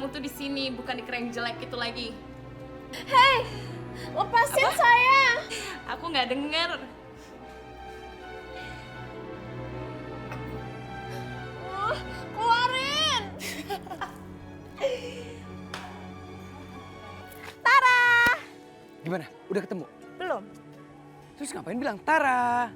kamu tuh di sini, bukan di kerang jelek itu lagi. Hei, lepasin saya. Aku nggak denger. Keluarin. Tara. Gimana? Udah ketemu? Belum. Terus ngapain bilang Tara?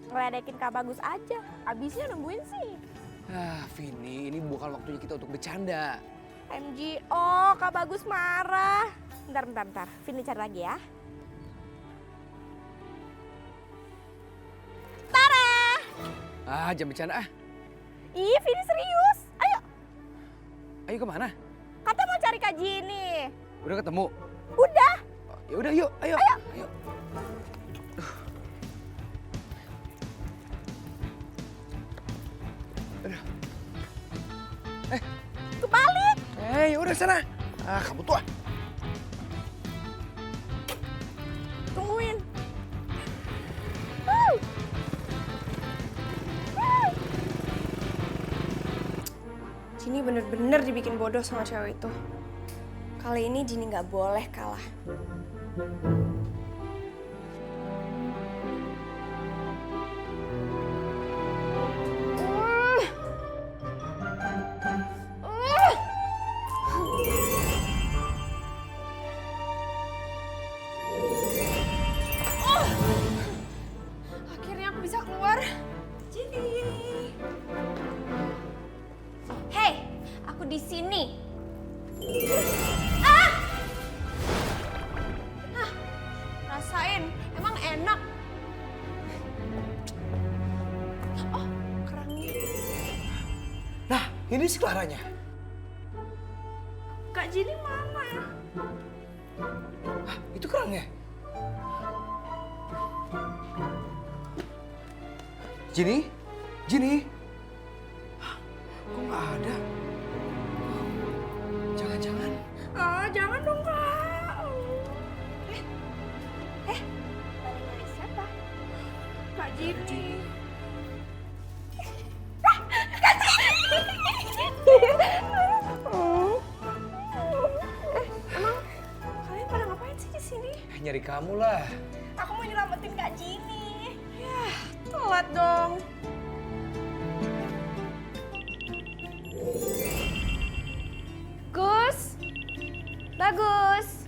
Ngeledekin Kak Bagus aja. Abisnya nungguin sih. Ah, Vini, ini bukan waktunya kita untuk bercanda. MGO, Kak Bagus marah. Bentar. Vini cari lagi ya. Tara. Ah, jangan bercanda ah. Ih, Vini serius. Ayo, Ayo kemana? kata mau cari Kak Jini. Udah ketemu? Udah. Oh, ya udah yuk, ayo. Ayo. Aduh. Kebalik. Ya udah sana. Ah, kamu tuh ah. Tungguin. Wuh. Wuh. Jini bener-bener dibikin bodoh sama cewek itu. Kali ini Jini nggak boleh kalah. Akhirnya aku bisa keluar. Jini. Hei, aku di sini. Rasain, emang enak. Oh, kerangnya. Nah, ini si Claranya. Kak Jini mana ya? Ah, itu kerangnya. Jini. Hah, kok nggak ada? Jangan-jangan. Ah, jangan dong, Kak. Ini siapa? Kak Jini. Emang kalian pada ngapain sih di sini? Nyari kamu lah. Aku mau nyelamatin Kak Jini. Yah, telat dong. Gus. Bagus.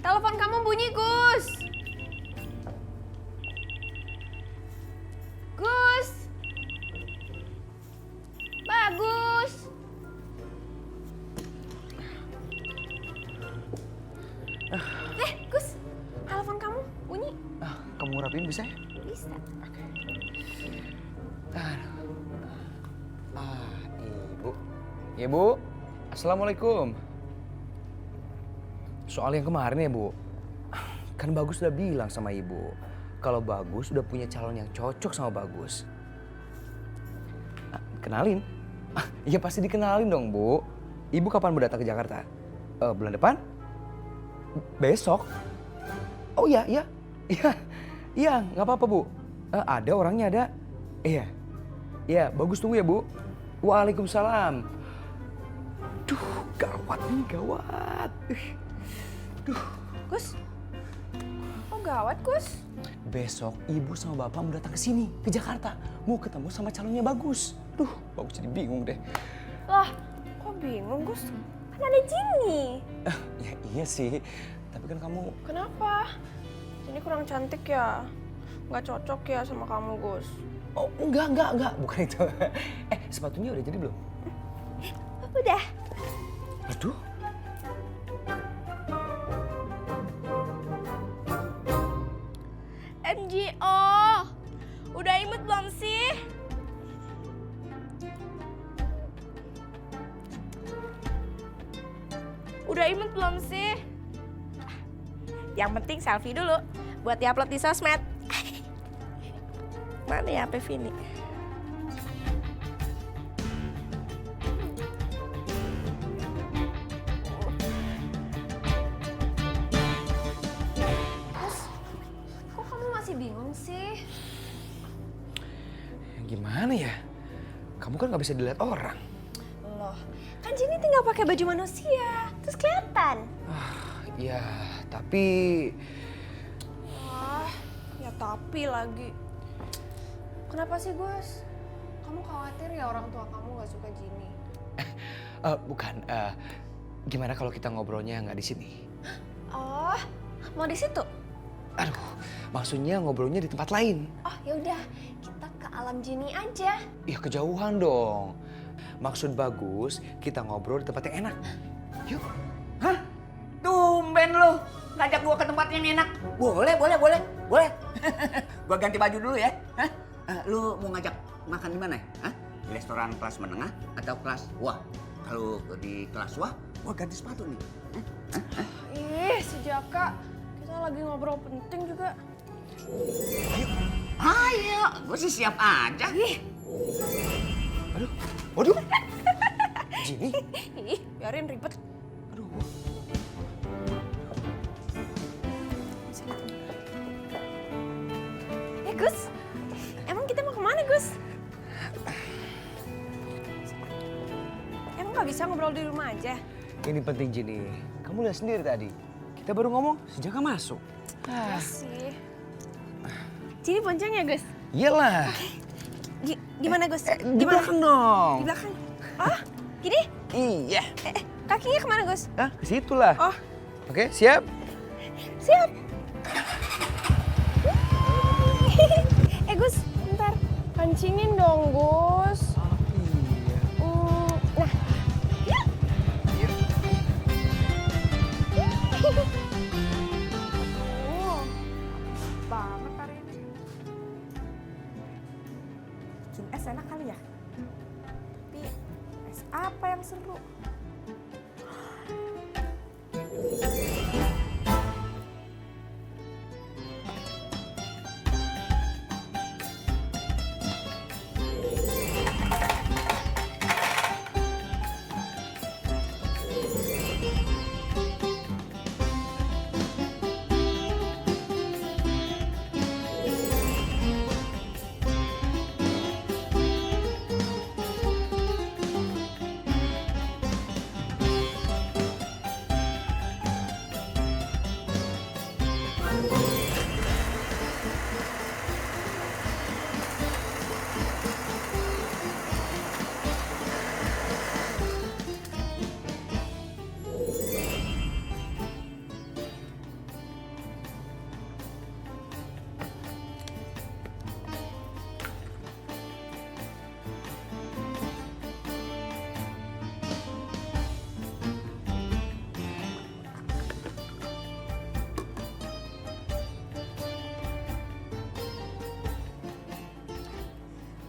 Telepon kamu bunyi, Gus. Gus. Bagus. Gus. Telepon kamu bunyi. Ah, kamu rapiin bisa ya? Bisa. Oke. Aduh. Ah, Ibu. Ya, Bu. Assalamualaikum. Soal yang kemarin ya, Bu. Kan Bagus udah bilang sama Ibu. Kalau Bagus udah punya calon yang cocok sama Bagus. Ah, kenalin? Iya pasti dikenalin dong, Bu. Ibu kapan mau datang ke Jakarta? Bulan depan? Besok? Oh iya, nggak apa-apa Bu. Ada orangnya ada. Iya, Bagus tunggu ya Bu. Waalaikumsalam. Duh, gawat nih, gawat. Duh. Gus. Oh gawat, Gus. Besok Ibu sama Bapak mau datang ke sini, ke Jakarta. Mau ketemu sama calonnya Bagus. Duh, Bagus jadi bingung deh. Lah, kok bingung, Gus? Kan ada Jini. Ya iya sih, tapi kan kamu... Kenapa? Jini kurang cantik ya? Nggak cocok ya sama kamu, Gus? Oh, enggak, bukan itu. Sepatunya udah jadi belum? Udah. Aduh. MGO, udah imut belum sih? Udah imut belum sih? Yang penting selfie dulu, buat diupload di sosmed. Mana ya HP Vini? Terus, kok kamu masih bingung sih? Gimana ya? Kamu kan nggak bisa dilihat orang. Loh, Kan Jenny tinggal pakai baju manusia, terus kelihatan. Ya, tapi... Ya tapi lagi. Kenapa sih Gus? Kamu khawatir ya orang tua kamu gak suka Jenny? Bukan, gimana kalau kita ngobrolnya nggak di sini? Oh, mau di situ? Aduh, maksudnya ngobrolnya di tempat lain. Oh ya udah, kita ke alam Jenny aja. Ya kejauhan dong. Maksud bagus, kita ngobrol di tempat yang enak. Yuk. Hah? Tumben lu ngajak gua ke tempat yang enak. Boleh. Gua ganti baju dulu ya. Hah? Lu mau ngajak makan di mana? Hah? Di restoran kelas menengah atau kelas wah? Kalau di kelas wah, gua ganti sepatu nih. Ih, si Jaka. Kita lagi ngobrol penting juga. Ayo, gua sih siap aja. Waduh. Jenny. Ih, biarin ribet. Aduh. Gus, emang kita mau kemana Gus? Emang nggak bisa ngobrol di rumah aja? Ini penting Jenny. Kamu lihat sendiri tadi. Kita baru ngomong sejak masuk. Iya sih. Jenny bonceng ya Gus? Iyalah. Gimana Gus? Di belakang dong. Di belakang. Oh, gini? Iya. Kakinya kemana Gus? Hah, ke situ lah. Oh. Oke, siap? Siap. Gus, bentar. Pancingin dong Gus. Iya. Nah. Iya. Banget hari ini. Bikin es enak kali ya? Tapi es apa yang seru?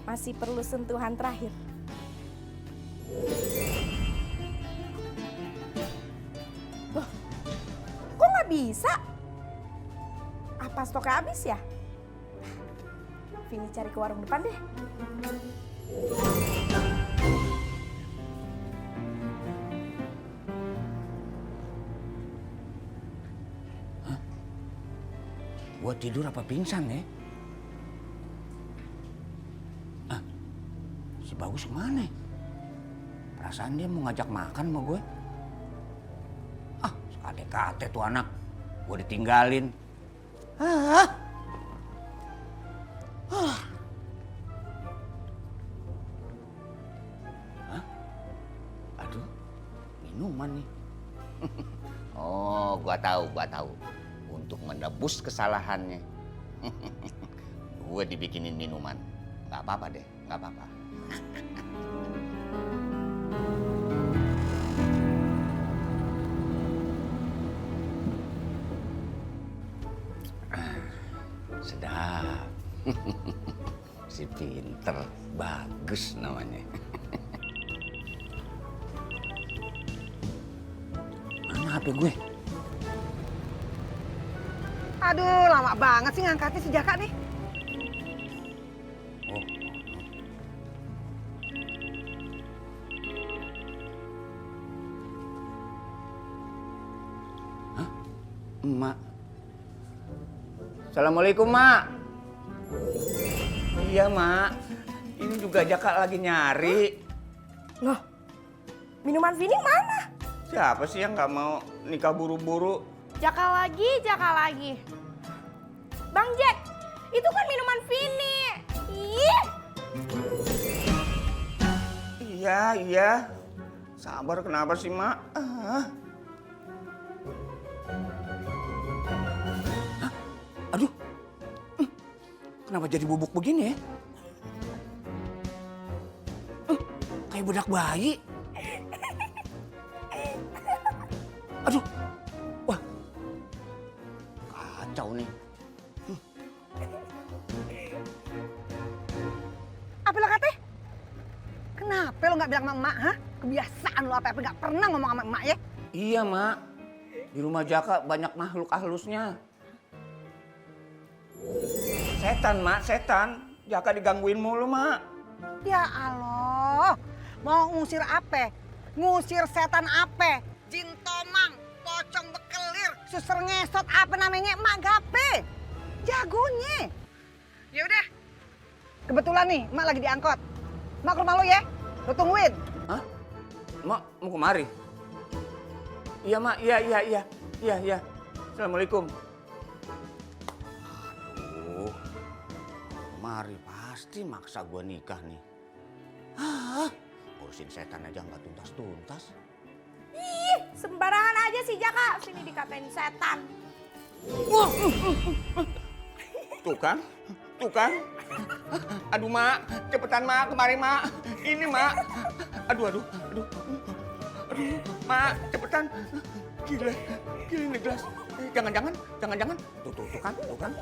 Masih perlu sentuhan terakhir. Loh, kok nggak bisa? Apa stoknya habis ya? Vini cari ke warung depan deh. Gua tidur apa pingsan ya? Si Bagus kemana? Perasaan dia mau ngajak makan sama gue. Sekate-kate tuh anak. Gue ditinggalin. Aduh, minuman nih. Oh, gua tahu. Untuk menebus kesalahannya. Gue dibikinin minuman. Gak apa-apa deh, gak apa-apa. Sedap. Si pinter, Bagus namanya. Mana HP gue? Aduh, lama banget sih ngangkatnya si Jaka nih. Oh. Hah? Emak. Assalamualaikum, Mak. Iya, Mak. Ini juga Jaka lagi nyari. Loh, Minuman Vini mana? Siapa sih yang nggak mau nikah buru-buru? Jaka lagi. Bang Jack, itu kan minuman Vini. Ih, Iya. Sabar, kenapa sih, Mak? Aduh. Kenapa jadi bubuk begini ya? Kayak bedak bayi. Aduh. Wah. Kacau nih. Apa lo kata? Kenapa lo nggak bilang sama emak, ha? Kebiasaan lo apa-apa nggak pernah ngomong sama emak ya? Iya, Mak. Di rumah Jaka banyak makhluk halusnya. Setan, Mak, setan. Jaka digangguin mulu, Mak. Ya Allah, mau ngusir apa? Ngusir setan apa? Jin tomang, pocong bekelir, suster ngesot apa namanya? Emak gape. Jagonya. Ya udah. Kebetulan nih, emak lagi diangkot. Emak ke rumah lo ya. Lo tungguin. Hah? Mak, mau kemari? Iya, Mak. Iya. Assalamualaikum. Aduh. Kemari pasti maksa gua nikah nih. Hah? Urusin setan aja nggak tuntas-tuntas. ih, sembarangan aja sih Jaka. Sini dikatain setan. Tuh kan? Aduh, Mak. Cepetan, Mak. Kemari, Mak. Ini, Mak. Aduh. Mak, cepetan. Gila ini gelas. Jangan. Tuh kan.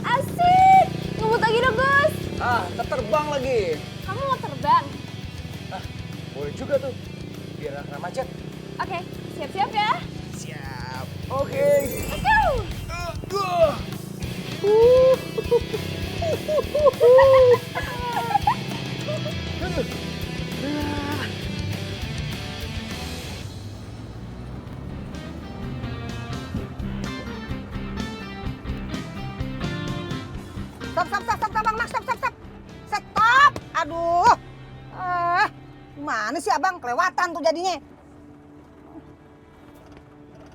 Asik! Ngebut lagi dong, Gus. Terbang lagi. Kamu mau terbang? Boleh juga tuh. Biar nggak kena macet. Oke, siap-siap ya. Siap. Oke. Let's go! Stop, Bang. Stop. Aduh. Gimana sih abang? Kelewatan tuh jadinya.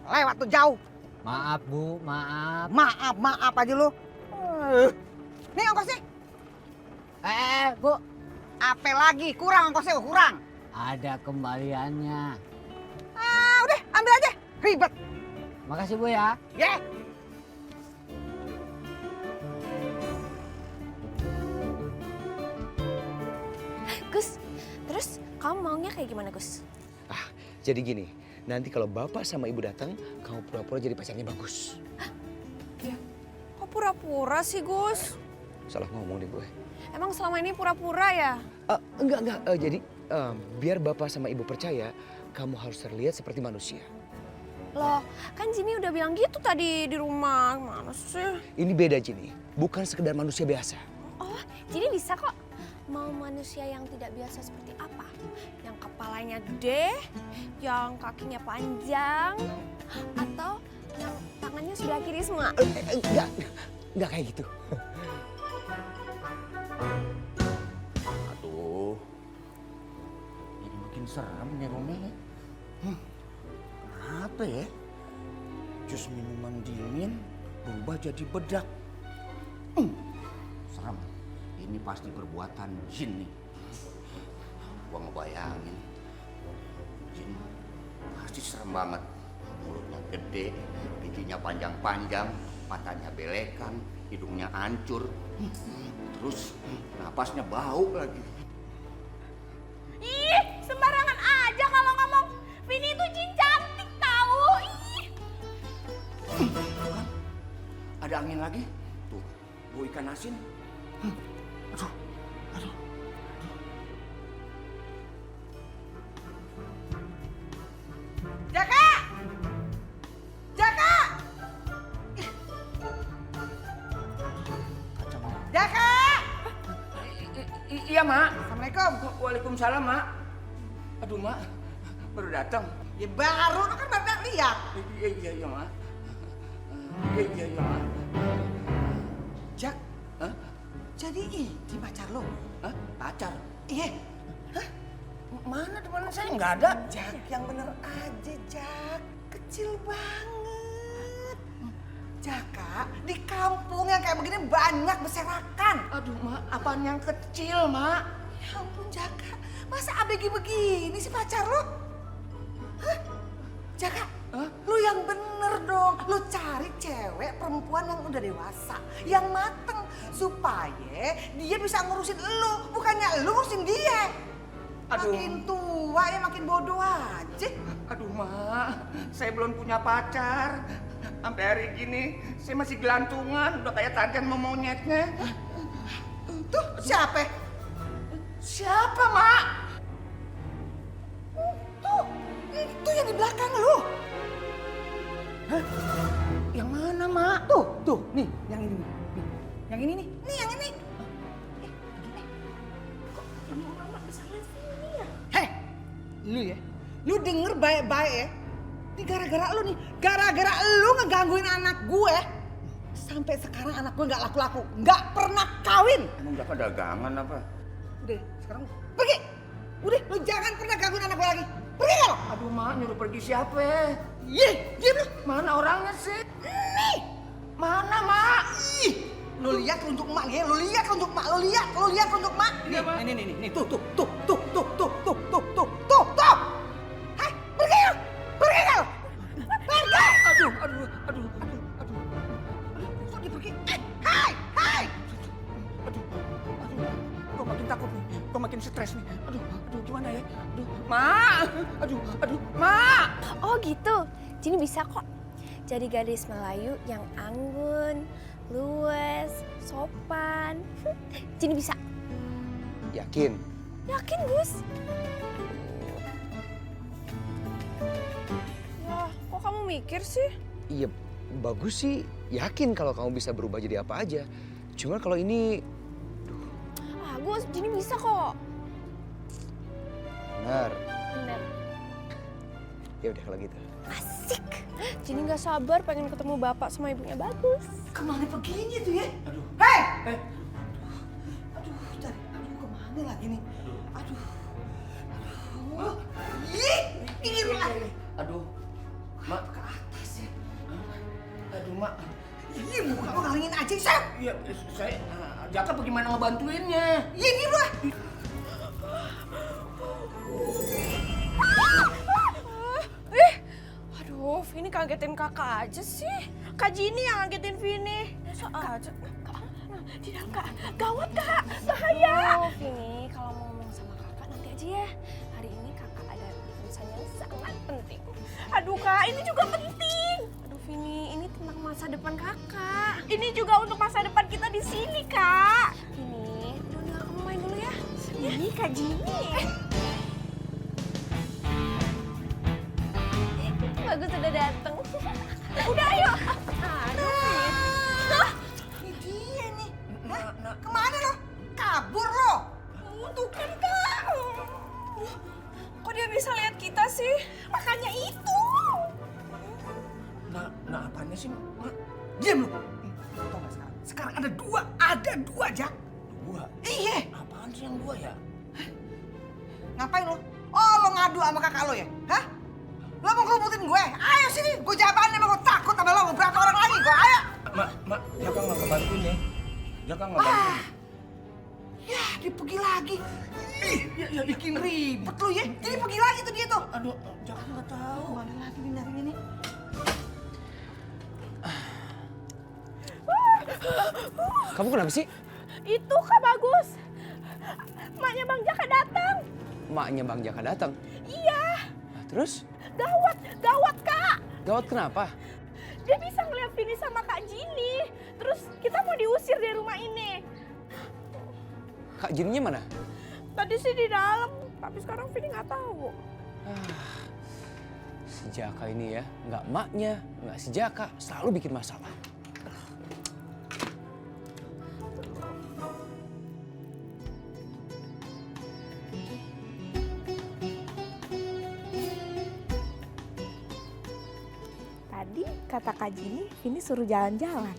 Lewat tuh jauh. Maaf Bu, maaf. Maaf aja lu. Nih ongkosnya. Bu. Apa lagi? Kurang ongkosnya, kurang. Ada kembaliannya. Udah, ambil aja. Ribet. Makasih Bu ya. Ya. Gus, terus kamu maunya kayak gimana, Gus? Jadi gini, nanti kalau bapak sama ibu datang, kamu pura-pura jadi pacarnya Bagus. Kok pura-pura sih, Gus? Salah ngomong deh gue. Emang selama ini pura-pura ya? Enggak. Jadi biar bapak sama ibu percaya, kamu harus terlihat seperti manusia. Loh, kan Jini udah bilang gitu tadi di rumah. Mana sih? Ini beda Jini, bukan sekedar manusia biasa. Oh, Jini bisa kok. Mau manusia yang tidak biasa seperti apa? Yang kepalanya gede, yang kakinya panjang, atau yang tangannya sudah kiri semua? Enggak kayak gitu. Aduh. Ini makin serem nih rumahnya. Kenapa ya? Jus minuman dingin berubah jadi bedak. Serem. Ini pasti perbuatan jin nih. Gua ngebayangin. Jin pasti serem banget. Mulutnya gede, giginya panjang-panjang, matanya belekan, hidungnya hancur. Terus napasnya bau lagi. Ih, sembarangan aja kalau ngomong. Vini itu jin cantik tahu. Ih. Ada angin lagi. Tuh, bau ikan asin. Aduh. Jaka! Kacang. Jaka! Iya, Mak. Assalamualaikum. Waalaikumsalam, Mak. Aduh, Mak. Baru datang. Ya baru, lu kan baru lihat. Iya, Mak. Iya, Mak. Jak, Hah? jadi ini pacar lo. Hah? Pacar? Iya. Mana teman saya nggak ada. Jak, yang bener aja, Jak. Kecil banget. Jaka, di kampung yang kayak begini banyak berserakan. Aduh, Mak, apaan yang kecil, Mak? Ya ampun, Jaka. Masa ABG begini sih pacar lo? Hah? Jaka, lu yang bener dong. Lu cari cewek perempuan yang udah dewasa, yang mateng. Supaya dia bisa ngurusin lu, bukannya lu ngurusin dia. Aduh. Makin tua ya makin bodoh aja. Aduh, Mak, saya belum punya pacar. Sampai hari gini saya masih gelantungan, udah kayak Tarzan sama monyetnya. Tuh, siapa? Siapa, Mak? Tuh, itu yang di belakang lu. Yang mana, Mak? Tuh, nih, yang ini nih. Yang ini nih, yang ini. Hei, lu ya, lu denger baik-baik ya. Ini gara-gara lu nih, gara-gara lu ngegangguin anak gue. Sampai sekarang anak gue nggak laku-laku, nggak pernah kawin. Emang Jaka dagangan apa? Udah, sekarang pergi. Udah, lu jangan pernah gangguin anak gue lagi. Pergi lo. Aduh, Mak, nyuruh pergi siapa? Ih, diam lu. Mana orangnya sih? Nih, Mana, Mak? ih. Lu lihat untuk emak nih, lu lihat untuk emak, lu lihat untuk emak. Iya, Mak. Nih, tuh. Hei, pergi lo. Pergi lo. Pergi. Aduh. Kok dia pergi? Hai. Gue makin takut nih, gue makin stres nih. Aduh, gimana ya? Mak! Aduh, Mak! Oh gitu, Jini bisa kok. Jadi gadis Melayu yang anggun, luwes, sopan. Jini bisa. Yakin? Yakin, Gus? Wah, kok kamu mikir sih? Iya, bagus sih. Yakin kalau kamu bisa berubah jadi apa aja. Cuman kalau ini Ah, Gus, Jini bisa kok. benar. Bener. Ya udah kalau gitu. Asik. Jini nggak sabar pengen ketemu bapak sama ibunya Bagus. Kemana perginya tuh ya? Aduh. Hei. Eh. Aduh, kemana lagi nih? Aduh. Ih, ini lagi. Aduh, Mak. Ke atas ya. Aduh, Mak. Ih, muka lu ngalingin aja, Sep. Iya, saya Jaka bagaimana ngebantuinnya? Ini lah. Aduh, Vini kagetin kakak aja sih. Kak Jini yang ngagetin Vini. Kak aja. Di dalam kak, gawat kak, bahaya. Oh, Vini, kalau mau ngomong sama kakak nanti aja ya. Hari ini kakak ada urusan yang sangat penting. Aduh kak, ini juga penting. Aduh Vini, ini tentang masa depan kakak. Ini juga untuk masa depan kita di sini kak. Vini, udah kamu main dulu ya. Ini Kak Jini. Bagus udah dateng. Udah ayo. Ini dia nih. Hah? Kemana lo? Kabur lo? Tuh kan kak. Kok dia bisa lihat kita sih? Makanya itu. Nah apanya sih, Mak? Diam lu. Tau gak sekarang? Sekarang ada dua, Jak. Dua. Iya. Apaan sih yang dua ya? Ngapain lo? Oh, lo ngadu sama kakak lo ya? Hah? Lo mau ngerubutin gue? Ayo sini, gue jabanin emang gue takut sama lo. Berapa orang lagi gue? Ayo. Mak, Jaka nggak ngebantuin ya? Jaka nggak bantuin. Ya, dia pergi lagi. Ih, ya bikin ribet lo ya. Jadi pergi lagi tuh dia tuh. Aduh, Jaka nggak tahu. Mana lagi nih nyarinya nih? Kamu kenapa sih? Itu Kak Bagus. Maknya Bang Jaka datang. Maknya Bang Jaka datang. Iya, Nah, terus? gawat Kak. Gawat kenapa? Dia bisa ngeliat Vini sama Kak Jini. Terus kita mau diusir dari rumah ini. Kak Jininya mana? Tadi sih di dalam, tapi sekarang Vini nggak tahu. Si Jaka ini ya, nggak maknya, nggak si Jaka, selalu bikin masalah. Tadi kata Kak Jini, Vini suruh jalan-jalan.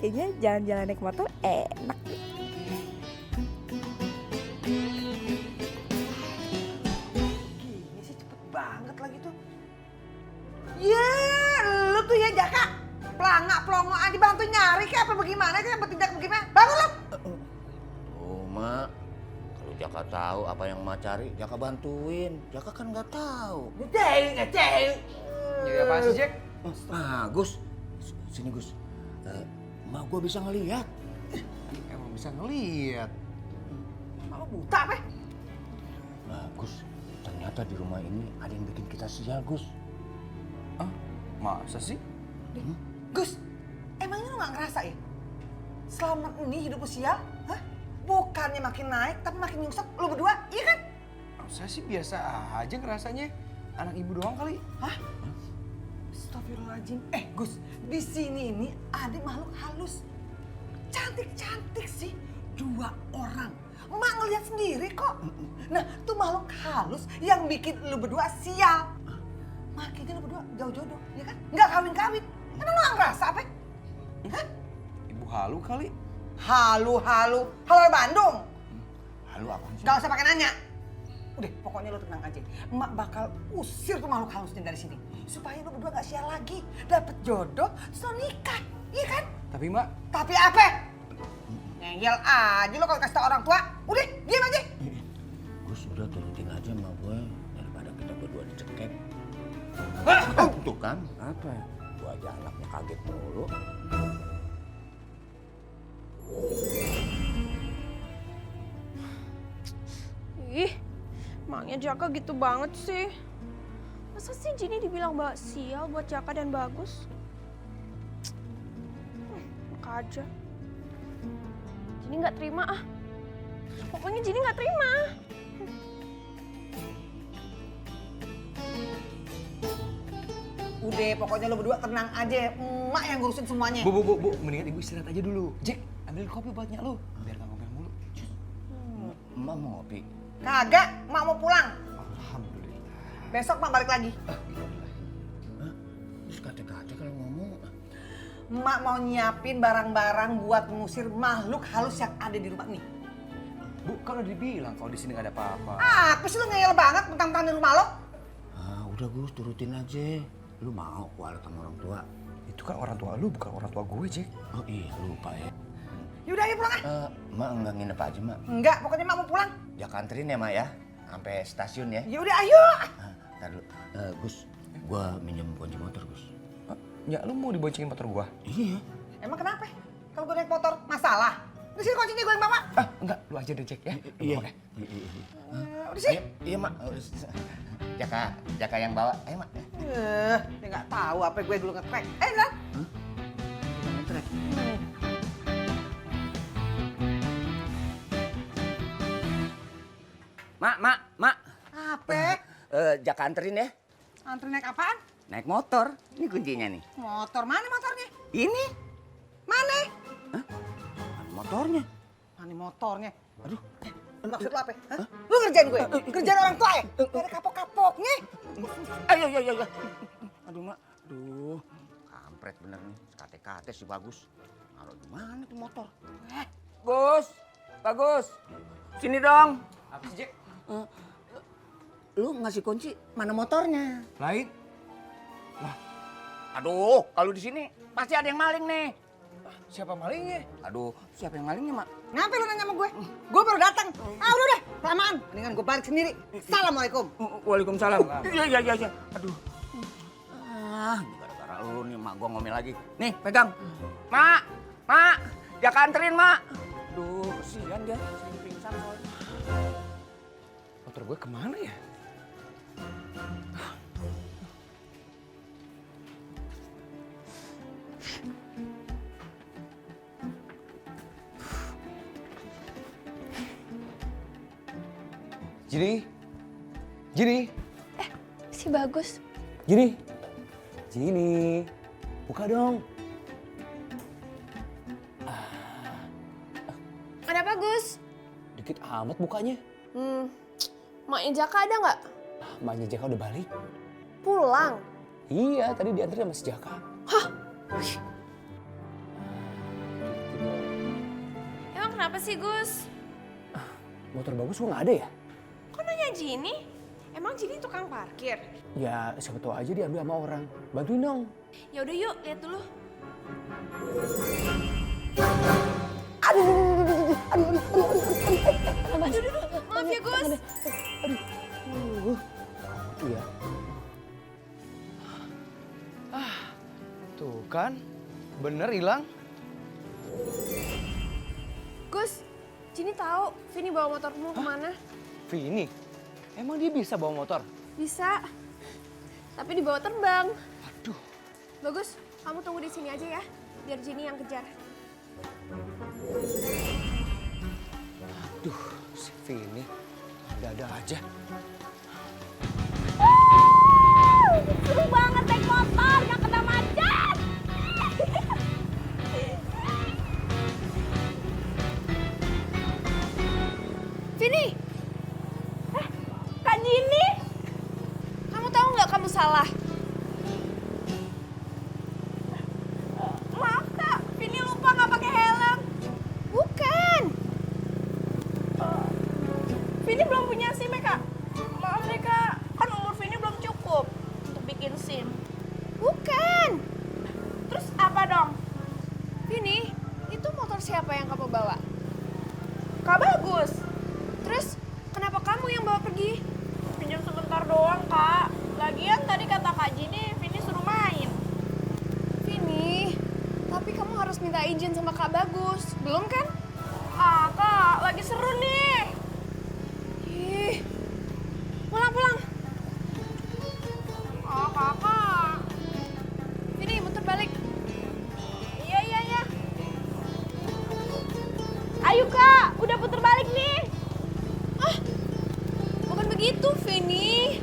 Kayaknya jalan-jalan naik motor enak. dibantu nyari kayak apa bagaimana kayak bertindak bagaimana? Bangun lo. Oh, Mak. Kalau Jaka tahu apa yang Mak cari, Jaka bantuin. Jaka kan nggak tahu. Nggak tahu. Jadi apa sih, Jack? Ah, Gus. Sini, Gus. Mak gua bisa ngelihat. Emang bisa ngeliat. Mau buta apa? Nah, Gus. Ternyata di rumah ini ada yang bikin kita sial, Gus. Ah, masa sih? Gus, emangnya lu nggak ngerasa ya? Selama ini hidup lu sial, hah? Bukannya makin naik, tapi makin nyungsep lu berdua, iya kan? Saya sih biasa aja ngerasanya. Anak ibu doang kali. Hah? Astagfirullahaladzim. Gus, di sini ini ada makhluk halus. Cantik-cantik sih, 2 orang. Mak ngeliat sendiri kok. Nah, tuh makhluk halus yang bikin lu berdua sial. Makanya lu berdua jauh jodoh, ya kan? Nggak kawin-kawin. Emang lu nggak ngerasa apa? Hah? Ibu halu kali. Halo Bandung. Halo, apa sih? Gak usah pakai nanya. Udah, pokoknya lo tenang aja. Emak bakal usir tuh makhluk halusnya dari sini. Supaya lo berdua gak sial lagi. Dapet jodoh, terus lo nikah. Iya kan? Tapi Mak, Tapi apa? Ngeyel aja lo kalau kasih tau orang tua. Udah, diam aja. Gus, udah turutin aja sama gue. Daripada kita berdua dicekek. Tuh kan, apa? Gua aja anaknya kaget mulu. Ih, emangnya Jaka gitu banget sih. Masa sih Jini dibilang bawa sial buat Jaka dan Bagus? Maka aja. Jini nggak terima ah. Pokoknya Jini nggak terima. Udah, pokoknya lo berdua tenang aja. Emak yang ngurusin semuanya. Bu, mendingan ibu istirahat aja dulu. Jack, ambil kopi buatnya lu. Biar gak ngomel mulu. Emak mau ngopi. Kagak, emak mau pulang. Alhamdulillah. Besok emak balik lagi. Terus kata-kata kalau ngomong. Emak mau nyiapin barang-barang buat mengusir makhluk halus yang ada di rumah nih. Bu, kan udah dibilang kalau di sini gak ada apa-apa. Apa sih lo ngeyel banget mentang-mentang di rumah lo? Ah, udah Gus, turutin aja. Lu mau kualat sama orang tua? Itu kan orang tua lu, bukan orang tua gue, Jack. Oh iya, lupa ya. Yaudah, ayo pulang ah. Mak enggak nginep aja, Mak. Enggak, pokoknya emak mau pulang. Ya kanterin ya, Mak ya. Sampai stasiun ya. Yaudah, ayo. Ntar dulu. Gus, gua minjem kunci motor, Gus. Ya, lu mau diboncengin motor gua? Iya. Emang kenapa? Kalau gue naik motor, masalah? Di sini kuncinya gue yang bawa. Ah, enggak, lu aja deh, Jack ya. Iya. Oke. Udah sih. Iya, Mak. Jaka yang bawa. Ayo, Mak. Dia nggak tahu apa gue dulu nge-track. Lan. Ngetrek. Mak. Apa? Jaka anterin ya. Antri naik apaan? Naik motor. Ini kuncinya nih. Motor, mana motornya? Ini. Mana? Motornya. Mana motornya? Aduh. Maksud lo apa? Hah? Lu ngerjain gue? Ngerjain orang tua ya? Gak ada kapok-kapoknya. Ayo. Aduh, Mak. Aduh. Kampret bener nih. Kate-kate si Bagus. Kalau gimana tuh motor? Bagus. Sini dong. Apa sih, Jack? Lu ngasih kunci mana motornya? Lain. Aduh, kalau di sini pasti ada yang maling nih. Siapa malingnya? Aduh, siapa yang malingnya, Mak? Ngapain lu nanya sama gue? Gue baru datang. Udah. Kelamaan. Mendingan gue balik sendiri. Assalamualaikum. Waalaikumsalam. Iya. Aduh. Gara-gara lu nih, Mak, gua ngomel lagi. Nih, pegang. Mak. Jaka anterin, Mak. Aduh, kesian dia. Sering pingsan soalnya. Motor gue kemana ya? Jini. Si Bagus. Jini. Buka dong. Ada Bagus? Dikit amat bukanya. Maknya Jaka ada nggak? Maknya Jaka udah balik. Pulang? Iya, tadi diantar sama si Jaka. Emang kenapa sih, Gus? Motor Bagus kok nggak ada ya? Kok nanya Jini? Emang Jini tukang parkir? Ya, siapa tahu aja diambil sama orang. Bantuin dong. Ya udah yuk, lihat dulu. Maaf ya, Gus. Itu ya. Tuh kan, bener hilang. Gus, Jini tahu Vini bawa motormu kemana? Vini, emang dia bisa bawa motor? Bisa, tapi dibawa terbang. Aduh. Bagus, kamu tunggu di sini aja ya, biar Jini yang kejar. Aduh, si Vini ada-ada aja. Seru banget naik motor, gak kena macet. Vini, Kak Jini, kamu tahu nggak kamu salah? Maaf Kak, Vini lupa nggak pakai helm. Bukan. Vini belum punya SIM ya Kak? Maaf deh Kak, kan umur Vini belum cukup untuk bikin SIM. Bukan. Terus apa dong? Vini, itu motor siapa yang kamu bawa? Kak Bagus, Terus, kenapa kamu yang bawa pergi? pinjam sebentar doang Kak. Lagian tadi kata Kak Jini, Vini suruh main. Vini, tapi kamu harus minta izin sama Kak Bagus. Belum kan? Ah Kak, lagi seru nih. Ih, pulang. Ah Kakak. Vini, muter balik. Iya. Ayo Kak, udah puter balik nih. Bukan begitu, Vini.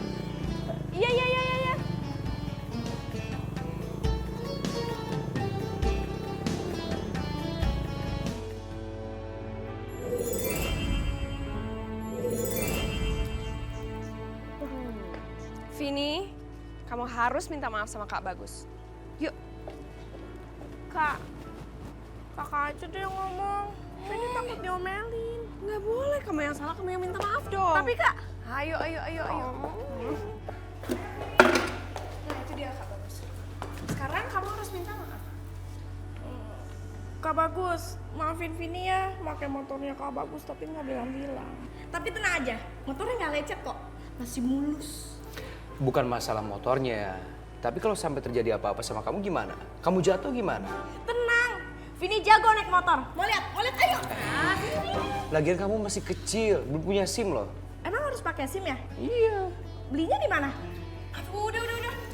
Iya. Vini, kamu harus minta maaf sama Kak Bagus. Yuk. Kak, Kakak aja deh yang ngomong. Vini takut diomelin. Nggak boleh, kamu yang salah, kamu yang minta maaf dong. Tapi Kak, Ayo. Nah, itu dia Kak Bagus. Sekarang kamu harus minta maaf. Kak Bagus, maafin Vini ya, pakai motornya Kak Bagus tapi nggak bilang-bilang. Tapi tenang aja, motornya nggak lecet kok, masih mulus. Bukan masalah motornya, tapi kalau sampai terjadi apa-apa sama kamu gimana? Kamu jatuh gimana? Tenang, Vini jago naik motor. Mau lihat, ayo. Lagian kamu masih kecil, belum punya SIM loh. Emang harus pakai SIM ya? Iya. Belinya di mana? Aduh, udah.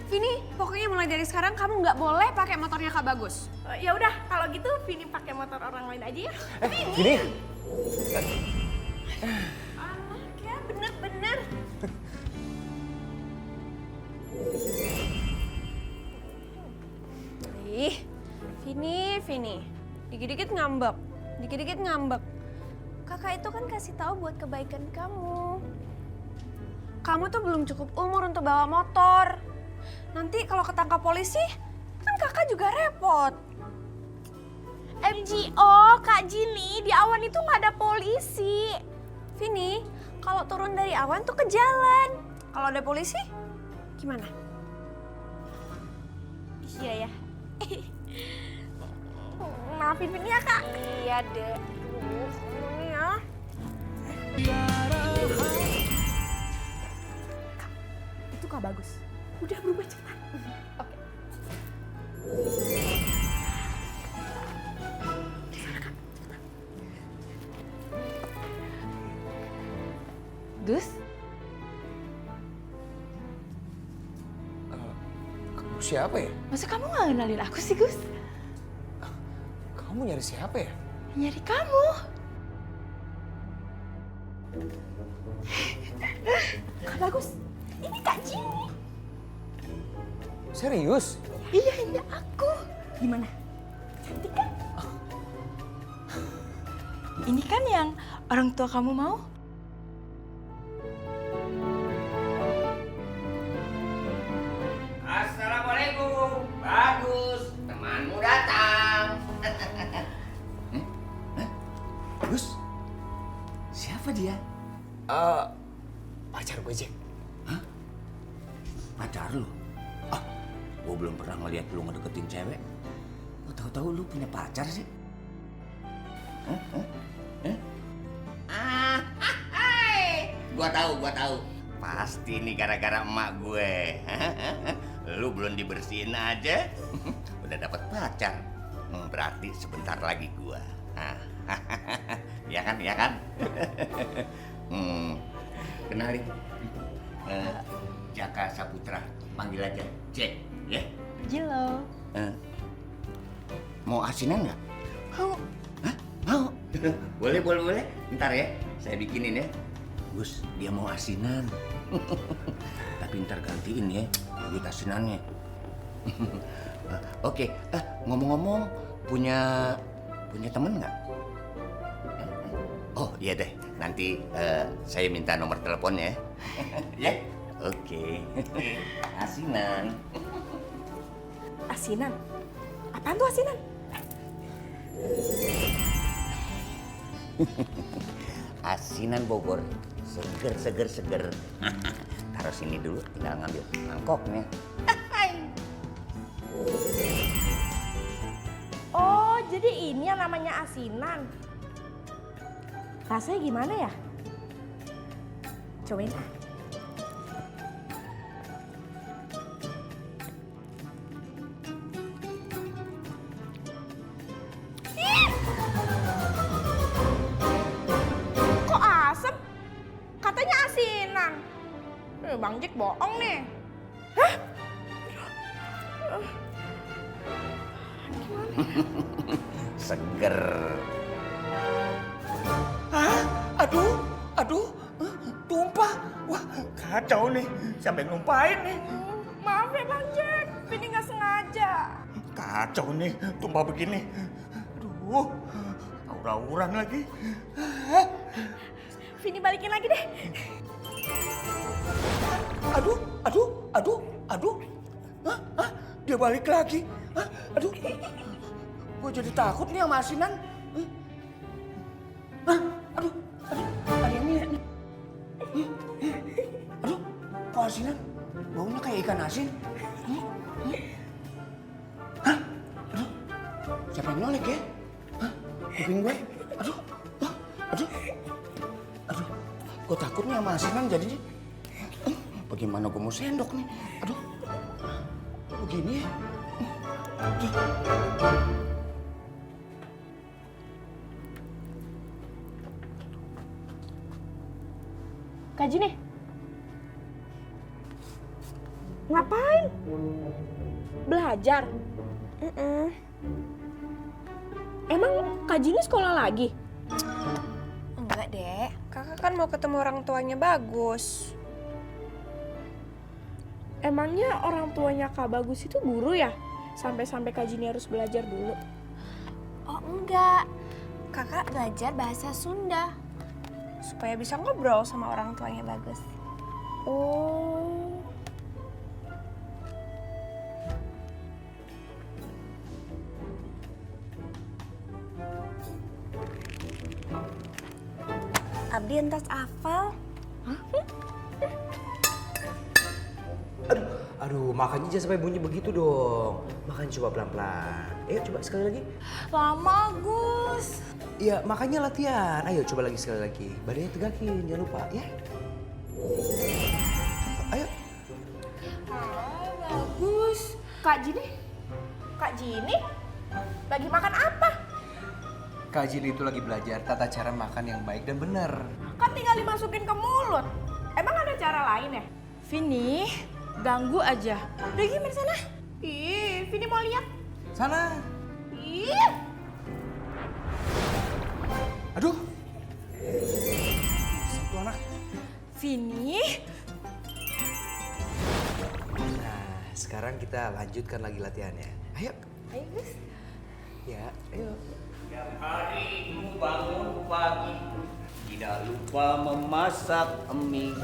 Vini, pokoknya mulai dari sekarang kamu nggak boleh pakai motornya Kak Bagus. Ya udah, kalau gitu Vini pakai motor orang lain aja ya. Gini. Anak ya, bener. Ih, Vini. Dikit-dikit ngambek. Kakak itu kan kasih tahu buat kebaikan kamu. Kamu tuh belum cukup umur untuk bawa motor. Nanti kalau ketangkap polisi, kan kakak juga repot. MGO, Kak Jini, di awan itu nggak ada polisi. Vini, kalau turun dari awan tuh ke jalan. Kalau ada polisi, gimana? Iya ya. Maafin Vini ya Kak. Iya deh. Aduh, kamu nih ya. Itu Kak Bagus. Udah berubah cepat. Oke. Gus, Kamu siapa ya? masa kamu nggak kenalin aku sih, Gus? Kamu nyari siapa ya? Nyari kamu. Kak Bagus, ini Kak Jini. Serius? Iya, ini aku. Gimana? Cantik kan? Ini kan yang orang tua kamu mau? Assalamualaikum, Bagus, temanmu datang. Bagus, siapa dia? Pacar gue, Jack. Pacar lu? Ah, gue belum pernah ngeliat lu ngedeketin cewek. tahu-tahu lu punya pacar sih? Gua tahu. Pasti nih gara-gara emak gue. Lu belum dibersihin aja, udah dapat pacar. Berarti sebentar lagi gua. Ya kan? Kenalin, Jaka Saputra, panggil aja Jack, ya. Jilo. Mau asinan nggak? Mau. Hah? Mau? Boleh. Ntar ya, saya bikinin ya. Gus, dia mau asinan. Tapi ntar gantiin ya, duit asinannya. Oke, ngomong-ngomong, punya temen nggak? Oh iya deh, nanti saya minta nomor teleponnya ya. Oke. Asinan. Asinan? Apaan tuh asinan? Asinan Bogor, seger. Taruh sini dulu, tinggal ngambil mangkoknya. Oh, jadi ini yang namanya asinan. Rasanya gimana ya? Cobain. Kok asem? Katanya asinan. Bang Jack bohong nih. Seger. Aduh, tumpah. Wah, kacau nih. Siapa yang numpahin nih? Maaf ya Bang Jack, ini nggak sengaja. Kacau nih, tumpah begini. Aduh, aura-auran lagi. Vini balikin lagi deh. Aduh. Hah? Dia balik lagi. Hah? Aduh. Gue jadi takut nih sama asinan. Aduh. Ada yang lihat nih. Aduh, kok asinan? Baunya kayak ikan asin. Hah? Aduh, siapa yang nyolek ya? Hah? Kuping gue? Aduh. Gue takut nih sama asinan jadinya. Bagaimana gue mau sendok nih? Aduh. Begini ya. Aduh. Kak Jini. Ngapain? Belajar? Emang Kak Jini sekolah lagi? Enggak, Dek. Kakak kan mau ketemu orang tuanya Bagus. Emangnya orang tuanya Kak Bagus itu guru ya? Sampai-sampai Kak Jini harus belajar dulu. Oh, enggak. Kakak belajar bahasa Sunda. Supaya bisa ngobrol sama orang tuanya Bagus. Oh. Abdi entas hafal. Aduh, makannya jangan sampai bunyi begitu dong. Makan coba pelan-pelan. Ayo coba sekali lagi. Lama, Gus. Iya, makanya latihan. Ayo coba lagi sekali lagi. Badannya tegakin, jangan lupa ya. Ayo. Bagus. Kak Jini? Lagi makan apa? Kak Jini itu lagi belajar tata cara makan yang baik dan benar. Kan tinggal dimasukin ke mulut. Emang ada cara lain ya? Vini, ganggu aja. Udah gimana sana? Ih, Vini mau lihat. Sana. Ih. Aduh. Satu anak. Vini, Nah, sekarang kita lanjutkan lagi latihannya. Ayo. ayo Gus. Ya, ayo. Setiap hari ku bangun pagi, tidak lupa memasak mie.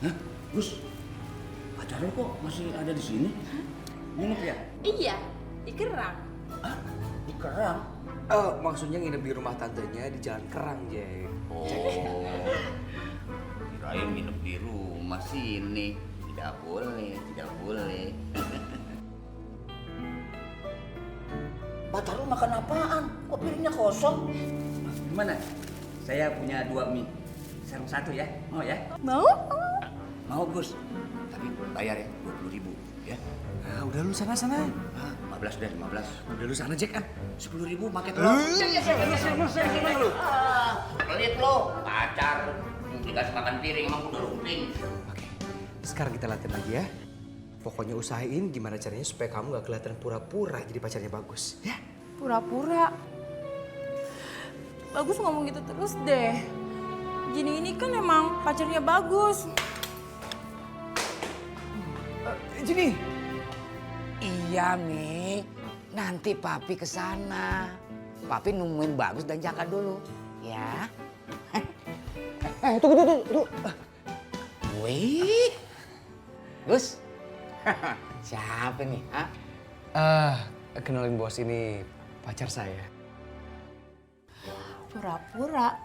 Hah? Gus, pacar lu kok masih ada di sini? Nginep ya? Iya, di Kerang. Hah? Di Kerang? Maksudnya nginep di rumah tantenya di Jalan Kerang, Jack. Oh, kirain nginep di rumah sini. Tidak boleh. Pacar lu makan apaan? Kok piringnya kosong? Gimana? Saya punya 2 mie. Sarung 1 ya? Mau ya? Mau? Mau Gus. Tapi bayar ya 20.000 ya. Nah, udah lu sana. 15 deh, 15. Udah lu sana Jack kan. 10.000 pakai telur. Pelit lo. Pacar. Dikasih makan piring emang udah lumping. Oke, sekarang kita latihan lagi ya. Pokoknya usahain gimana caranya supaya kamu gak kelihatan pura-pura jadi pacarnya Bagus. Ya? Pura-pura. Bagus ngomong gitu terus deh. Gini ini kan emang pacarnya Bagus. Jini. Iya, Mi. Nanti Papi kesana. Papi nungguin Bagus dan Jaka dulu. Ya. Tunggu. Wih. Gus. Siapa nih? Hah? Kenalin bos, ini pacar saya. Pura-pura.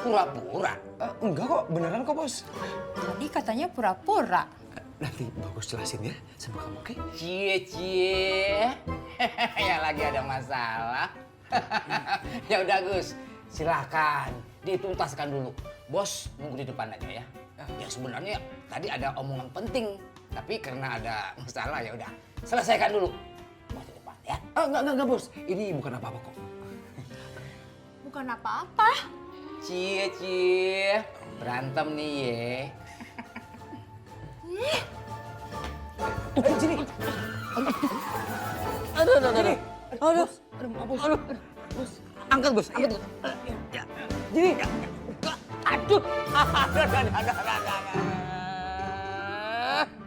Pura-pura. Enggak kok, beneran kok bos. Tadi katanya pura-pura. Nanti Bagus jelasin ya sama kamu, oke? Cie. Ya lagi ada masalah. Ya udah Gus, silakan dituntaskan dulu. Bos nunggu di depan aja ya. Ya sebenarnya tadi ada omongan penting, tapi karena ada masalah ya udah selesaikan dulu. Bos di depan ya. Enggak bos, ini bukan apa-apa kok. Bukan apa-apa. Cie. Berantem nih ye. Tuh, Jini. Aduh. Angkat Gus. Ya. Jini.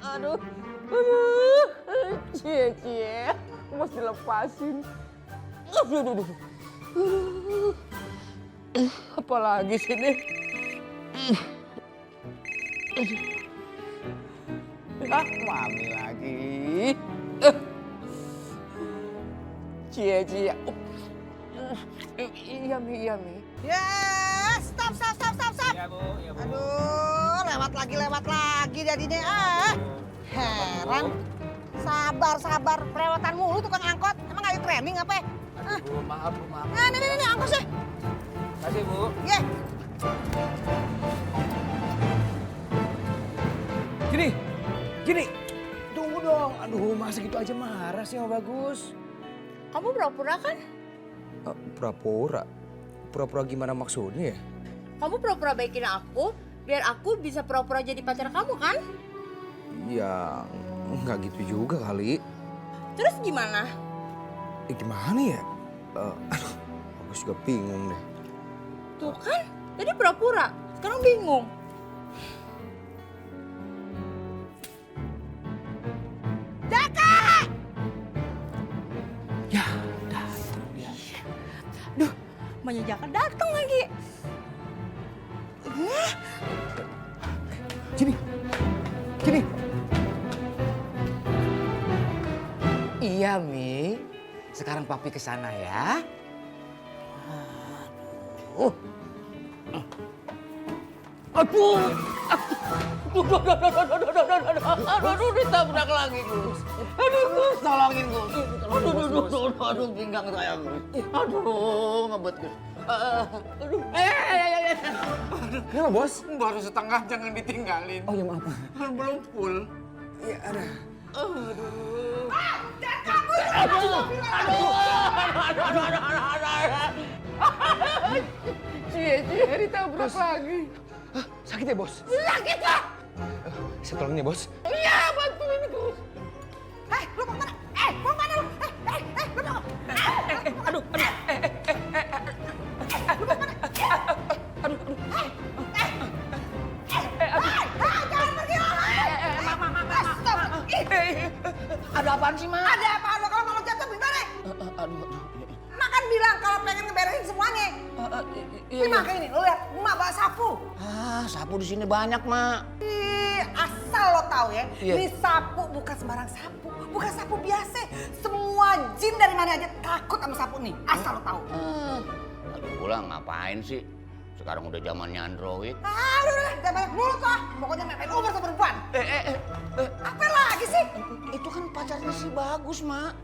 Aduh. Cie. Bos dilepasin. Aduh. Apalagi sini. Mami lagi. Cie. Iya Mi. Ya, stop. Ya Bu. Aduh, lewat lagi jadinya. Heran. Sabar. Perewotan mulu tukang angkot. Emang gak ada training apa? Bu, maaf. Nah, ini angkot sih. Kasih Bu. Ye. Jini. Tunggu dong. Aduh, masa gitu aja marah sih sama Bagus. Kamu pura-pura kan? Pura-pura? Pura-pura gimana maksudnya ya? Kamu pura-pura baikin aku, biar aku bisa pura-pura jadi pacar kamu kan? Ya, nggak gitu juga kali. Terus gimana? Gimana ya? Aduh, Bagus juga bingung deh. Tuh kan, tadi pura-pura, sekarang bingung. Ya, datang dia. Duh, Manya Jaka datang lagi. Jini. Iya Mi. Sekarang Papi kesana ya. Aduh. Aduh, ditabrak lagi Gus. Aduh Gus, tolongin Gus. Aduh, pinggang saya Gus. Aduh, ngebet Gus. Aduh, Kenapa bos? baru setengah jangan ditinggalin. Oh ya maaf. Belum full. Ya ada. Cie, ditabrak lagi. Sakit ya bos? Sakit lah. Saya tolongin ya bos. Iya, bantuin Gus. Lu mau kemana? Mau kemana lu? Lu mau? Jangan pergi lo. Ada apaan sih, Ma? Ada apaan lo? Kalau mau jatuh gimana? Makan bilang kalau pengen ngeberesin semuanya. Ini makanya ini, lo lihat, emak bawa sapu. Sapu di sini banyak, Ma. Asal lo tahu ya, ini sapu bukan sembarang sapu, bukan sapu biasa. Semua jin dari mana aja takut sama sapu nih, asal lo tahu. Aduh, pulang ngapain sih? Sekarang udah zamannya Android. Aduh, jangan banyak mulut lo. Pokoknya main Uber sama perempuan. Apa lagi sih? Itu kan pacarnya si Bagus, Ma.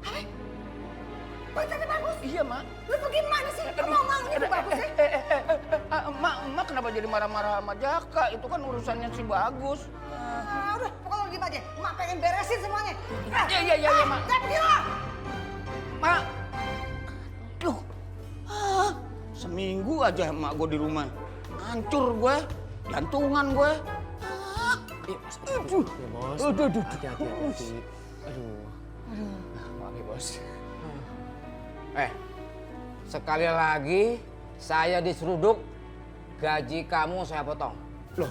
Pacarnya bagus? Iya, Mak. Lu bagaimana sih? Mau maunya tuh bagus ya? Mak kenapa jadi marah-marah sama Jaka? Itu kan urusannya si Bagus. Udah, pokoknya lu diem aja. Mak pengen beresin semuanya. Iya, Mak. Jangan pergi lo! Mak. Loh. Seminggu aja emak gue di rumah. Hancur gue. Jantungan gue. Aduh. Ya bos, Aduh. hati-hati. Aduh. Maaf ya bos. Sekali lagi saya diseruduk, gaji kamu saya potong. Loh,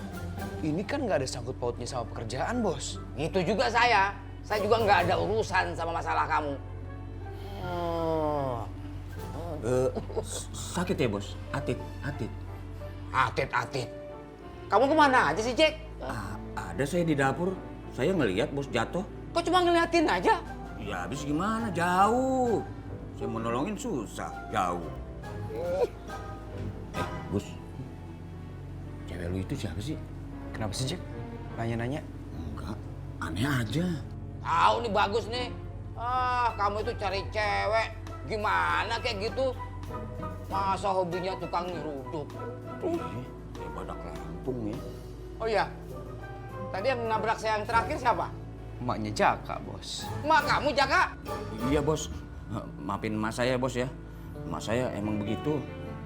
ini kan nggak ada sangkut pautnya sama pekerjaan bos. Itu juga saya juga nggak ada urusan sama masalah kamu. Sakit ya, Bos? Atit. Atit. Kamu kemana aja sih, Jack? Ada saya di dapur. Saya ngelihat Bos jatuh. Kok cuma ngeliatin aja? Ya habis gimana? Jauh. Saya mau nolongin susah. Jauh. Bos. Cewek lu itu siapa sih? Kenapa sih Jack? Nanya-nanya? Enggak. Aneh aja. Tahu nih bagus nih. Kamu itu cari cewek gimana kayak gitu? Masa hobinya tukang nyeruduk? Kayak badak lampung ya. Oh iya. Tadi yang nabrak saya yang terakhir siapa? Emaknya Jaka bos. Mak kamu, Jaka? Iya, Bos. Maafin emak saya, Bos ya. Emak saya emang begitu.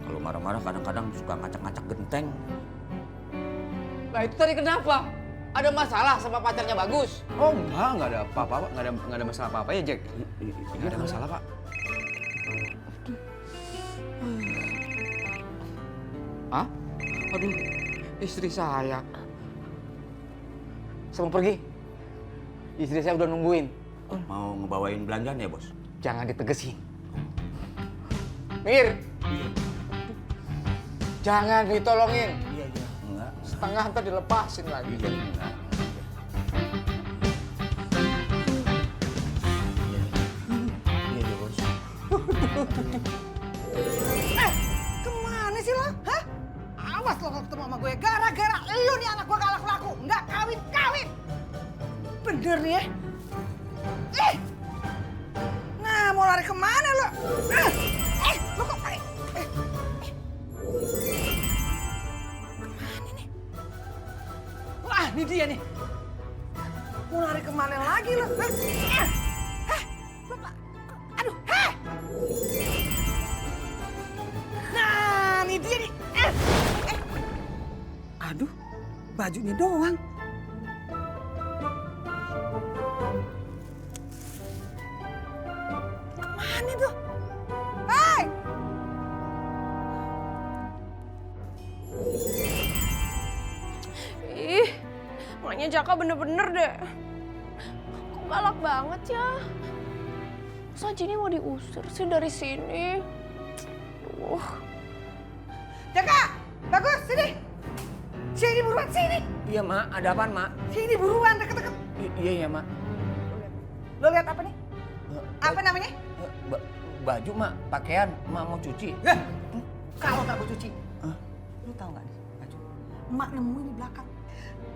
Kalau marah-marah kadang-kadang suka ngacak-ngacak genteng. Lah itu tadi kenapa? Ada masalah sama pacarnya Bagus? Oh enggak ada apa-apa, nggak ada masalah apa-apa ya Jack. Nggak ada masalah pak. Hah? Aduh, istri saya. Saya mau pergi. Istri saya udah nungguin. Mau ngebawain belanjaan ya, Bos? Jangan ditegesin. Mir! Jangan ditolongin. Iya. Enggak. Setengah ntar dilepasin lagi. Iya, enggak. Iya, Bos. Kemana sih lo? Hah? Awas lo kalau ketemu sama gue. Gara-gara lu nih anak gue gak laku-laku. Nggak kawin-kawin. Bener nih ya? Nah, mau lari kemana lo? Lo kok lari? Kemana nih? Wah, ini dia nih. Mau lari kemana lagi lo? Aduh, Nah, ini dia nih. Aduh, bajunya doang. Kemana tuh? Hai! Ih, maknya Jaka bener-bener deh. Kok galak banget ya? Masa Jini mau diusir sih dari sini? Duh. Jaka, bagus, sini. Sini buruan, sini. Iya, Mak. Ada apaan, Mak? Sini buruan, deket-deket. Iya, Mak. Lo lihat apa nih? Apa namanya? Baju, Mak. Pakaian. Mak mau cuci. Kalau nggak gue cuci. Lo tau nggak nih baju? Emak nemuin di belakang.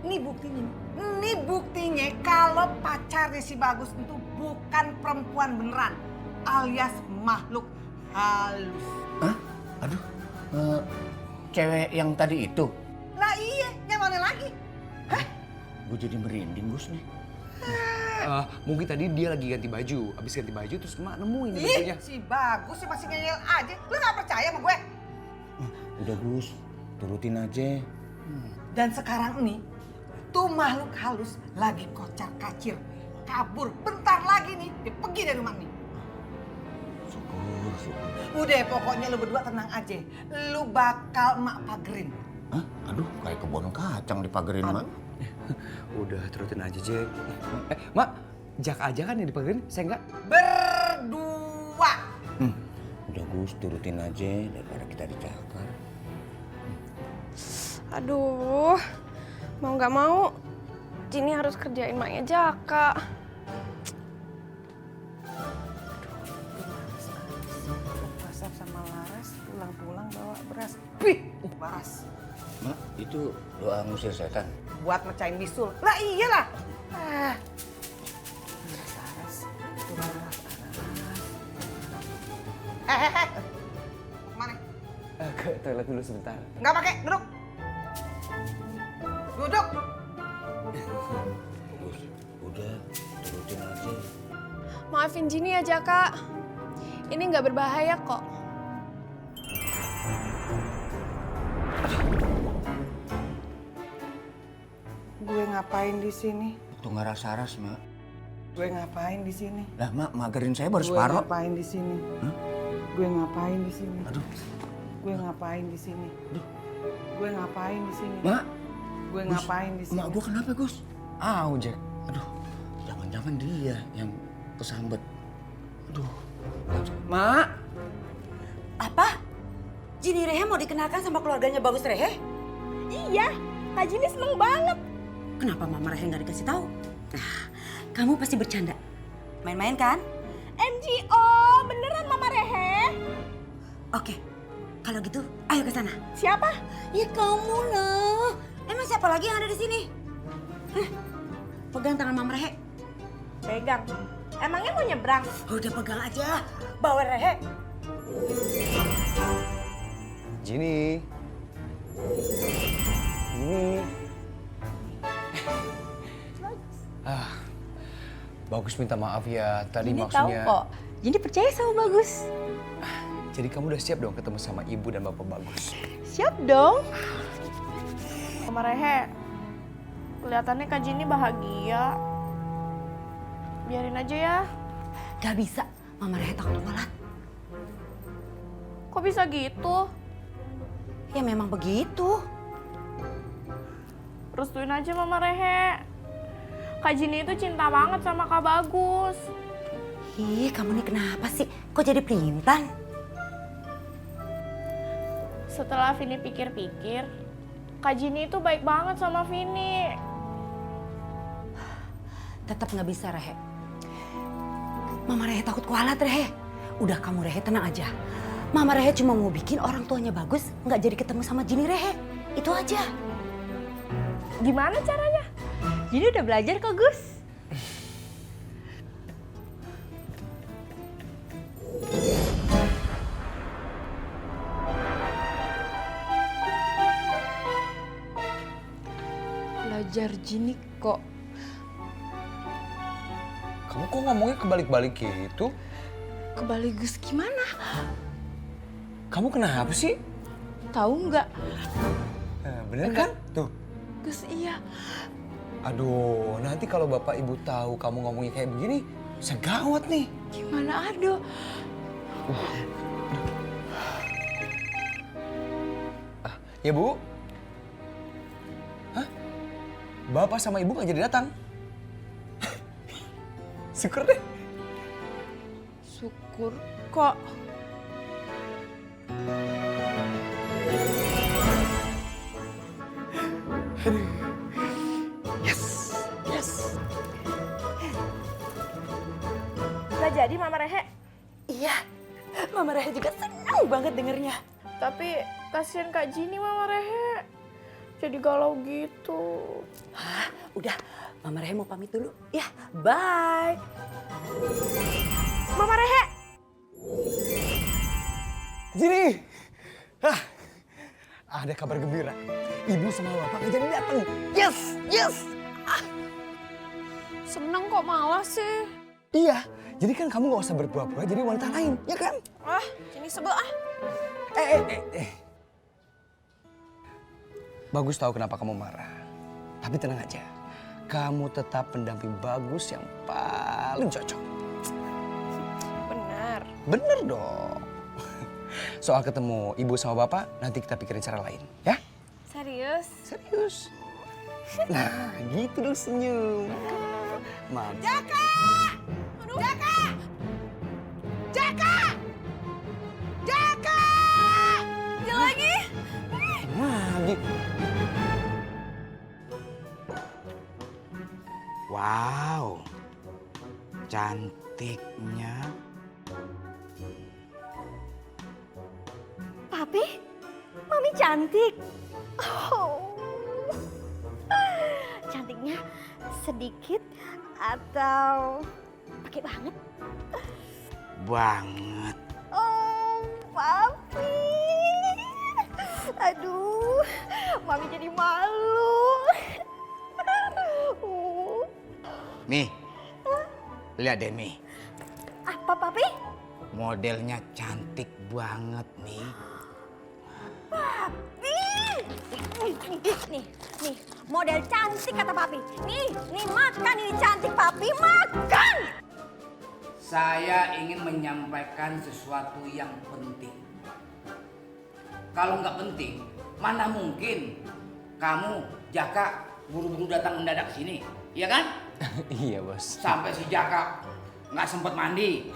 Ini buktinya kalau pacarnya si Bagus itu bukan perempuan beneran, alias makhluk halus. Hah? Aduh. Cewek yang tadi itu. Lah iya, yang mana lagi? Hah? Gue jadi merinding, Gus nih. Mungkin tadi dia lagi ganti baju. Abis ganti baju terus emak nemuin Ih, bajunya. si Bagus sih masih ngeyel aja. Lu nggak percaya sama gue? Udah, Gus. Turutin aja. Dan sekarang ini, tuh makhluk halus lagi kocar kacir. Kabur, bentar lagi nih, dia pergi dari rumah nih. Syukur. Udah, pokoknya lu berdua tenang aja. Lu bakal emak pagerin. Hah? Aduh, kayak kebun kacang dipagerin, Mak. Udah turutin aja Jack. Mak, Jak aja kan yang dipagerin, saya enggak. Berdua. Udah, Gus, turutin aja daripada kita dicakar. Aduh, mau nggak mau, Jini harus kerjain maknya Jaka. Pasar sama Laras, pulang-pulang bawa beras. Pih, baras. Mak, itu doa ngusir setan. Buat mecahin bisul. Lah iyalah. Laras, itu Laras. Kemana? Ke toilet dulu sebentar. Nggak pakai, duduk. Duduk. Gus, udah, turutin aja. Maafin Jini ya Jaka. Ini nggak berbahaya kok. Gue ngapain di sini? Itu nggak rasa-ras, Mak. Gue ngapain di sini? Lah, Mak, magerin saya baru Gue separuh. ngapain di sini? Hah? Gue ngapain di sini? Aduh, Gue ngapain di sini? Gue ngapain di sini? Mak. Gue Gus, ngapain di sini? Mak gua kenapa, Gus? Au, Jack. Aduh, jangan-jangan dia yang kesambet. Aduh. Mak. Apa? Jini Rehe mau dikenalkan sama keluarganya Bagus Rehe? Iya, Kak Jini seneng banget. Kenapa Mama Rehe nggak dikasih tahu? Nah, kamu pasti bercanda. Main-main kan? MGO, beneran Mama Rehe? Oke, kalau gitu ayo ke sana. Siapa? Ya kamu lah. Emang siapa lagi yang ada di sini? Pegang tangan Mama Rehe. Pegang. Emangnya mau nyebrang? Udah pegang aja. Bawa Rehe. Jini. Jini. Bagus minta maaf ya. Tadi Jini maksudnya. tahu kok. Jini percaya sama Bagus. Jadi kamu udah siap dong ketemu sama ibu dan bapak Bagus? Siap dong. Mama Rehe, kelihatannya Kak Jini bahagia. Biarin aja ya. Gak bisa. Mama Rehe takut kualat. Kok bisa gitu? Ya memang begitu. Restuin aja Mama Rehe. Kak Jini itu cinta banget sama Kak Bagus. Ih, kamu nih kenapa sih? Kok jadi pelintan? Setelah Vini pikir-pikir, Kak Jini itu baik banget sama Vini. Tetap nggak bisa, Rehe. Mama Rehe takut kualat, Rehe. Udah kamu Rehe tenang aja. Mama Rehe cuma mau bikin orang tuanya Bagus nggak jadi ketemu sama Jini Rehe. Itu aja. Gimana caranya? Jini udah belajar kok, Gus. Belajar Jini kok. Kamu kok ngomongnya kebalik-balik gitu? Kebalik Gus gimana? Kamu kenapa sih? Tahu nggak? Bener kan? Tuh. Gus iya. Aduh, nanti kalau bapak ibu tahu kamu ngomongnya kayak begini, bisa gawat nih. Gimana aduh? Ya Bu? Hah? Bapak sama ibu nggak jadi datang? Syukur deh. Syukur kok. Yes. Gak jadi Mama Rehe. Iya, Mama Rehe juga senang banget dengernya. Tapi kasihan Kak Jini Mama Rehe. Jadi galau gitu. Hah, udah. Mama Rehe mau pamit dulu. Ya, bye. Mama Rehe. Jini. Hah. Ada kabar gembira. Ibu sama bapak nggak jadi datang. Yes, yes. Seneng kok malah sih. Iya. Jadi kan kamu nggak usah berpura-pura jadi wanita lain, ya kan? Ah, Jini sebel ah. Bagus tahu kenapa kamu marah. Tapi tenang aja. Kamu tetap pendamping Bagus yang paling cocok. Benar. Bener dong. Soal ketemu ibu sama bapak, nanti kita pikirin cara lain, ya? Serius? Serius. Nah, gitu dong senyum. Mantap. Jaka! Jaka! Jaka! Jaka! Dia lagi. Lagi. Wow, cantiknya. Papi, Mami cantik. Oh. Cantiknya sedikit atau pakai banget? Banget. Oh. papi. Aduh, mami jadi malu. Nih, lihat deh nih. Apa papi? Modelnya cantik banget nih. Papi. Nih, model cantik kata papi. Nih, makan ini cantik papi, makan. Saya ingin menyampaikan sesuatu yang penting. Kalau nggak penting, mana mungkin kamu Jaka buru-buru datang mendadak sini, iya kan? Iya bos. Sampai si Jaka nggak sempet mandi,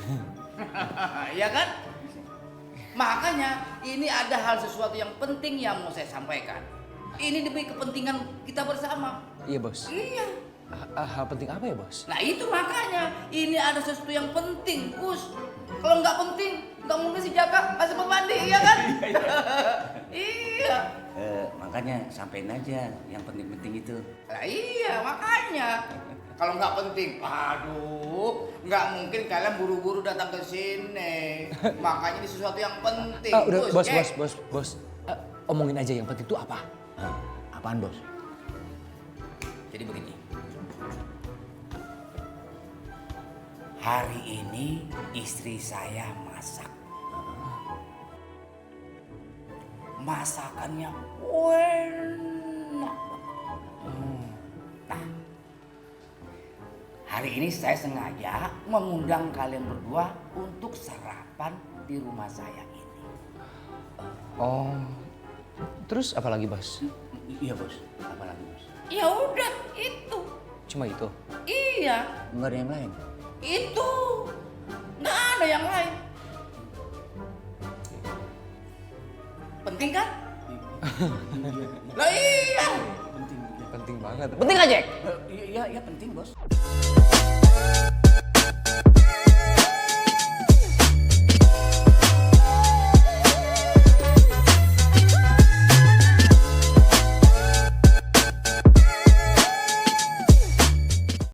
iya kan? Makanya ini ada hal sesuatu yang penting yang mau saya sampaikan. Ini demi kepentingan kita bersama. Iya bos. Iya. Hal penting apa ya bos? Nah itu makanya ini ada sesuatu yang penting, Kus. Kalau nggak penting, nggak mungkin si Jaka nggak sempet mandi, iya kan? Iya. Makanya sampein aja yang penting-penting itu. Lah iya makanya. Kalau nggak penting, aduh, nggak mungkin kalian buru-buru datang ke sini. Makanya ini sesuatu yang penting. Udah Kus. bos. Omongin aja yang penting itu apa? Apaan bos? Jadi begini. Hari ini istri saya masak. Masakannya enak. Nah, hari ini saya sengaja mengundang kalian berdua untuk sarapan di rumah saya ini. Oh, terus apa lagi bos? Iya bos, apa lagi bos? Ya udah itu. Cuma itu? Iya, Nggak ada yang lain? itu. Nggak ada yang lain. Penting kan? Lah iya. Penting banget. Penting aja. Iya penting bos.